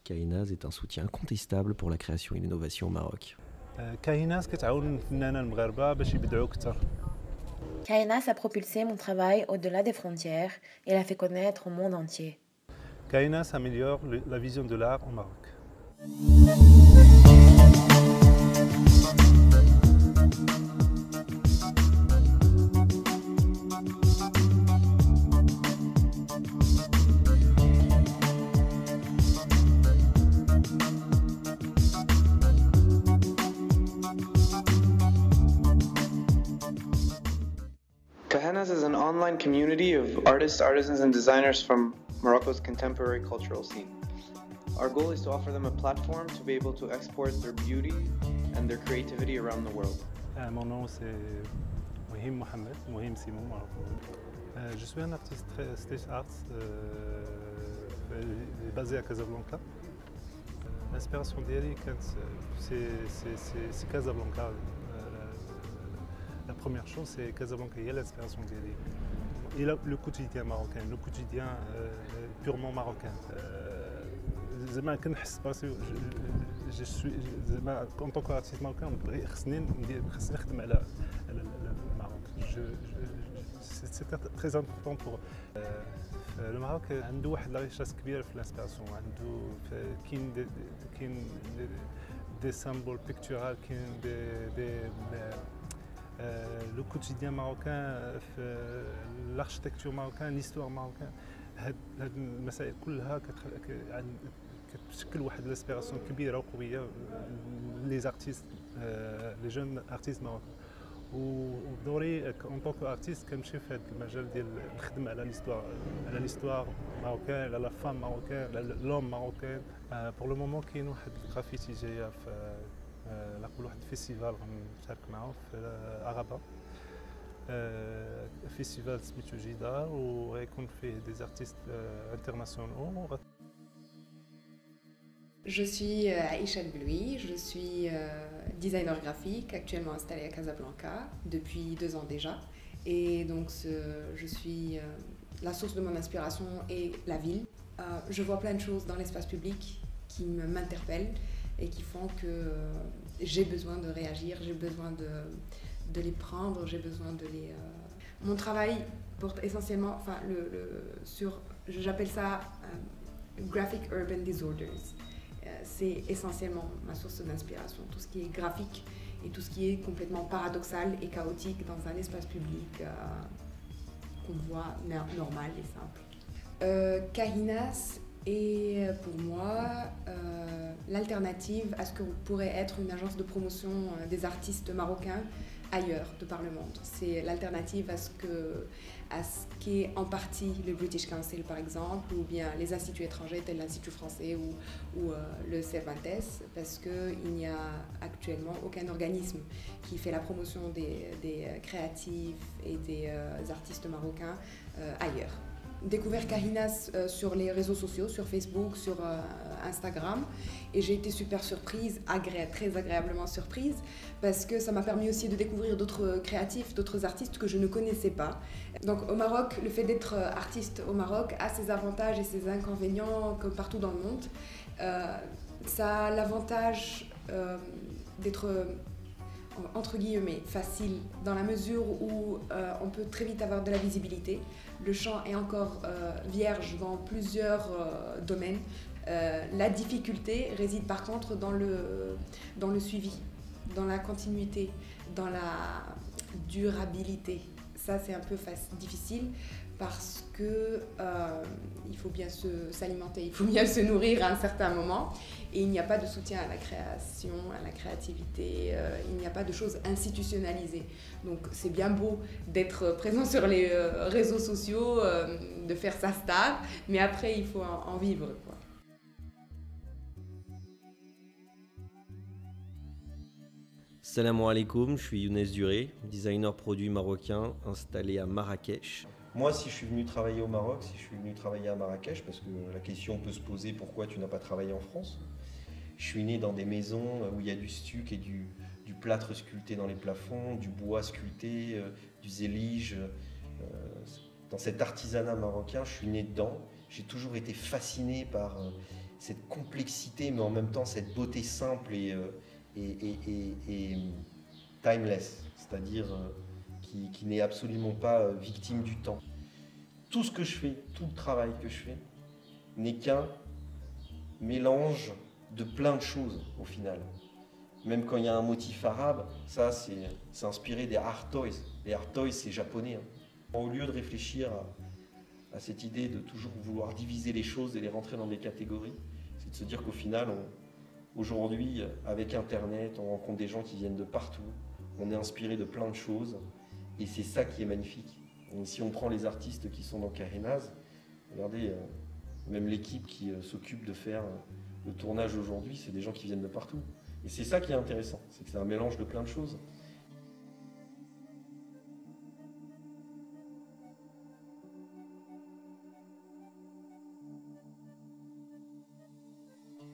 Kahinaz est un soutien incontestable pour la création et l'innovation au Maroc. كايناس كتعاون الفنانين المغاربه باش يبدعوا اكثر. Kahinas a propulsé mon travail au-delà des frontières et l'a fait connaître au monde entier. كايناس améliore la vision de l'art au Maroc. Kahanas is an online community of artists, artisans, and designers from Morocco's contemporary cultural scene. Our goal is to offer them a platform to be able to export their beauty and their creativity around the world. Mon nom c'est Mohim Mohamed, Mohim Simon Maroc. Je suis un artiste street art basé à Casablanca. L'inspiration ديالي كانت c'est Casablanca. La première chose, c'est Casablanca, il y a l'inspiration d'Eli. Et le quotidien marocain, le quotidien purement marocain. Je suis, en tant qu'artiste marocain, je Maroc. C'est très important pour le Maroc. عنده واحد لا ريشاس كبيره في الانسبيراسيون، عنده كاين دي سامبول بيكتورال، كاين le quotidien marocain, l'architecture marocaine, l'histoire marocaine, هاد المسائل كلها كتشكل واحد الانسبيراسيون كبيره وقويه لي ارتيست لي جون ارتيست ماروكان. ودوري ان طونك ارتيست كنمشي في هذا المجال ديال الخدمه على ليستوار ماروكان، على لا فام ماروكان، على لوم ماروكان. بور لو مومون كاين واحد الغرافيتي جايه في نقول واحد الفيستيفال غنشارك معاه في عربة، فيستيفال سميتو جدار وغيكون فيه دي ارتيست انترناسيونال. Je suis Aïcha Beloui, je suis designer graphique actuellement installée à Casablanca depuis 2 ans déjà. Et donc je suis la source de mon inspiration est la ville. Je vois plein de choses dans l'espace public qui m'interpellent et qui font que j'ai besoin de réagir, j'ai besoin de les prendre, j'ai besoin de les... Mon travail porte essentiellement, enfin, j'appelle ça Graphic Urban Disorders. C'est essentiellement ma source d'inspiration, tout ce qui est graphique et tout ce qui est complètement paradoxal et chaotique dans un espace public qu'on voit normal et simple. Kahinas est pour moi l'alternative à ce que pourrait être une agence de promotion des artistes marocains ailleurs de par le monde. C'est l'alternative à ce qu'est en partie le British Council par exemple, ou bien les instituts étrangers tels l'Institut français ou le Cervantes, parce qu'il n'y a actuellement aucun organisme qui fait la promotion des créatifs et des artistes marocains ailleurs. Découvert Kahinas sur les réseaux sociaux, sur Facebook, sur Instagram, et j'ai été super surprise, très agréablement surprise, parce que ça m'a permis aussi de découvrir d'autres créatifs, d'autres artistes que je ne connaissais pas. Donc au Maroc, le fait d'être artiste au Maroc a ses avantages et ses inconvénients comme partout dans le monde. Ça a l'avantage d'être entre guillemets facile dans la mesure où on peut très vite avoir de la visibilité. Le champ est encore vierge dans plusieurs domaines. La difficulté réside par contre dans le suivi, dans la continuité, dans la durabilité. Ça c'est un peu difficile parce que il faut bien s'alimenter, il faut bien se nourrir à un certain moment, et il n'y a pas de soutien à la création, à la créativité, il n'y a pas de choses institutionnalisées. Donc c'est bien beau d'être présent sur les réseaux sociaux, de faire sa star, mais après il faut en vivre, quoi. Salam alaikum, je suis Younes Duré, designer produit marocain installé à Marrakech. Moi, si je suis venu travailler au Maroc, si je suis venu travailler à Marrakech, parce que la question peut se poser pourquoi tu n'as pas travaillé en France. Je suis né dans des maisons où il y a du stuc et du plâtre sculpté dans les plafonds, du bois sculpté, du zélige. Dans cet artisanat marocain, je suis né dedans. J'ai toujours été fasciné par cette complexité, mais en même temps cette beauté simple et timeless, c'est-à-dire qui n'est absolument pas victime du temps. Tout ce que je fais, tout le travail que je fais, n'est qu'un mélange de plein de choses au final. Même quand il y a un motif arabe, ça c'est inspiré des art toys. Les art toys c'est japonais. Au lieu de réfléchir à cette idée de toujours vouloir diviser les choses et les rentrer dans des catégories, c'est de se dire qu'au final, aujourd'hui, avec Internet, on rencontre des gens qui viennent de partout, on est inspiré de plein de choses, et c'est ça qui est magnifique. Et si on prend les artistes qui sont dans Carénase, regardez, même l'équipe qui s'occupe de faire le tournage aujourd'hui, c'est des gens qui viennent de partout. Et c'est ça qui est intéressant, c'est que c'est un mélange de plein de choses.